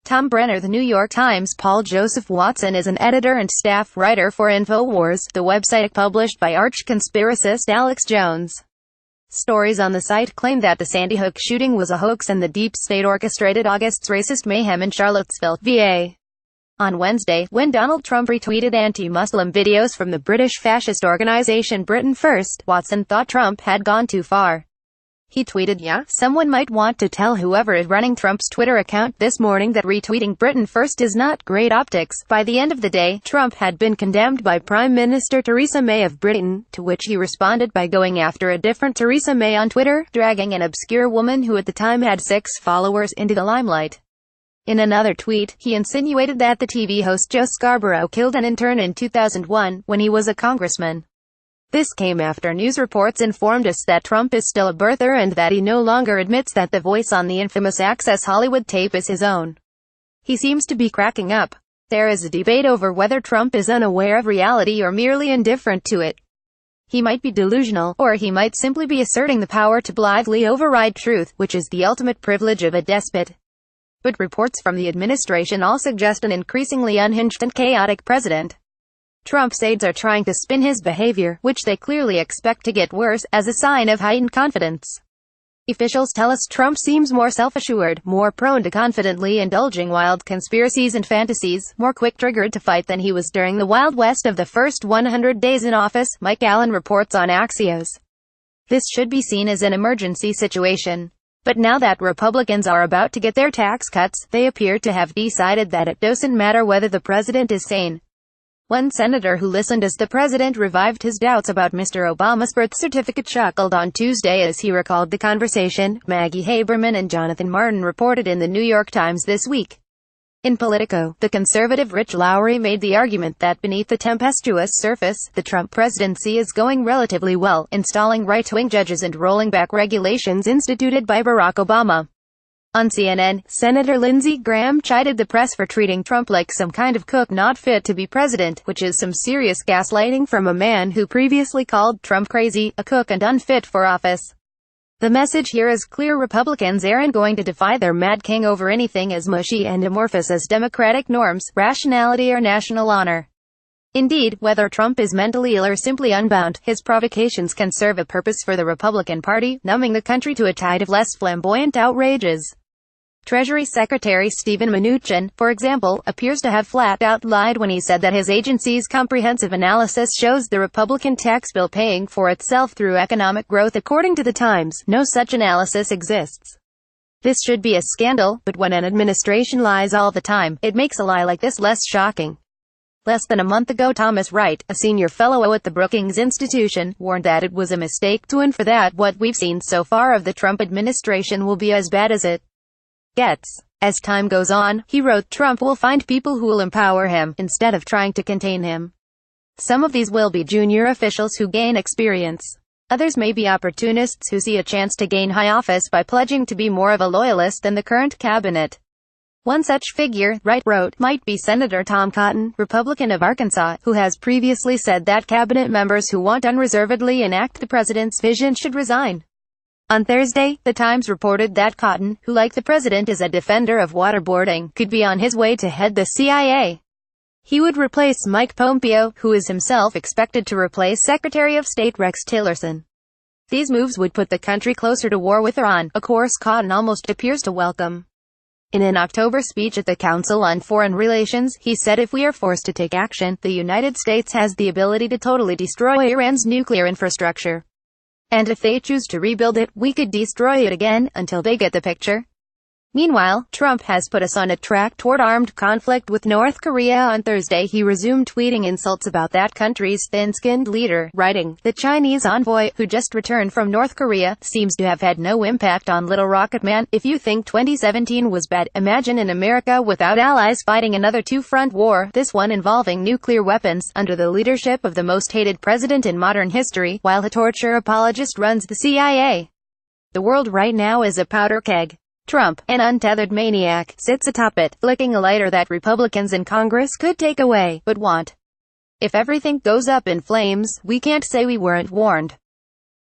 Tom Brenner. The New York Times. Paul Joseph Watson is an editor and staff writer for InfoWars, the website published by arch-conspiracist Alex Jones. Stories on the site claim that the Sandy Hook shooting was a hoax and the deep state orchestrated August's racist mayhem in Charlottesville, VA. On Wednesday, when Donald Trump retweeted anti-Muslim videos from the British fascist organization Britain First, Watson thought Trump had gone too far. He tweeted, "Yeah, someone might want to tell whoever is running Trump's Twitter account this morning that retweeting Britain First is not great optics." By the end of the day, Trump had been condemned by Prime Minister Theresa May of Britain, to which he responded by going after a different Theresa May on Twitter, dragging an obscure woman who at the time had 6 followers into the limelight. In another tweet, he insinuated that the TV host Joe Scarborough killed an intern in 2001, when he was a congressman. This came after news reports informed us that Trump is still a birther and that he no longer admits that the voice on the infamous Access Hollywood tape is his own. He seems to be cracking up. There is a debate over whether Trump is unaware of reality or merely indifferent to it. He might be delusional, or he might simply be asserting the power to blithely override truth, which is the ultimate privilege of a despot. But reports from the administration all suggest an increasingly unhinged and chaotic president. Trump's aides are trying to spin his behavior, which they clearly expect to get worse, as a sign of heightened confidence. Officials tell us Trump seems more self-assured, more prone to confidently indulging wild conspiracies and fantasies, more quick-triggered to fight than he was during the Wild West of the first 100 days in office, Mike Allen reports on Axios. This should be seen as an emergency situation. But now that Republicans are about to get their tax cuts, they appear to have decided that it doesn't matter whether the president is sane. One senator who listened as the president revived his doubts about Mr. Obama's birth certificate chuckled on Tuesday as he recalled the conversation. Maggie Haberman and Jonathan Martin reported in the New York Times this week. In Politico, the conservative Rich Lowry made the argument that beneath the tempestuous surface, the Trump presidency is going relatively well, installing right-wing judges and rolling back regulations instituted by Barack Obama. On CNN, Senator Lindsey Graham chided the press for treating Trump like some kind of cook not fit to be president, which is some serious gaslighting from a man who previously called Trump crazy, a cook and unfit for office. The message here is clear: Republicans aren't going to defy their mad king over anything as mushy and amorphous as democratic norms, rationality or national honor. Indeed, whether Trump is mentally ill or simply unbound, his provocations can serve a purpose for the Republican Party, numbing the country to a tide of less flamboyant outrages. Treasury Secretary Steven Mnuchin, for example, appears to have flat-out lied when he said that his agency's comprehensive analysis shows the Republican tax bill paying for itself through economic growth. According to the Times, no such analysis exists. This should be a scandal, but when an administration lies all the time, it makes a lie like this less shocking. Less than a month ago, Thomas Wright, a senior fellow at the Brookings Institution, warned that it was a mistake to and for that what we've seen so far of the Trump administration will be as bad as it gets. As time goes on, he wrote, Trump will find people who will empower him, instead of trying to contain him. Some of these will be junior officials who gain experience. Others may be opportunists who see a chance to gain high office by pledging to be more of a loyalist than the current cabinet. One such figure, Wright wrote, might be Senator Tom Cotton, Republican of Arkansas, who has previously said that cabinet members who won't unreservedly enact the president's vision should resign. On Thursday, The Times reported that Cotton, who like the president is a defender of waterboarding, could be on his way to head the CIA. He would replace Mike Pompeo, who is himself expected to replace Secretary of State Rex Tillerson. These moves would put the country closer to war with Iran, a course Cotton almost appears to welcome. In an October speech at the Council on Foreign Relations, he said if we are forced to take action, the United States has the ability to totally destroy Iran's nuclear infrastructure. And if they choose to rebuild it, we could destroy it again, until they get the picture. Meanwhile, Trump has put us on a track toward armed conflict with North Korea. On Thursday, he resumed tweeting insults about that country's thin-skinned leader, writing, the Chinese envoy, who just returned from North Korea, seems to have had no impact on Little Rocket Man. If you think 2017 was bad, imagine an America without allies fighting another two-front war, this one involving nuclear weapons, under the leadership of the most hated president in modern history, while a torture apologist runs the CIA. The world right now is a powder keg. Trump, an untethered maniac, sits atop it, flicking a lighter that Republicans in Congress could take away, but want. If everything goes up in flames, we can't say we weren't warned.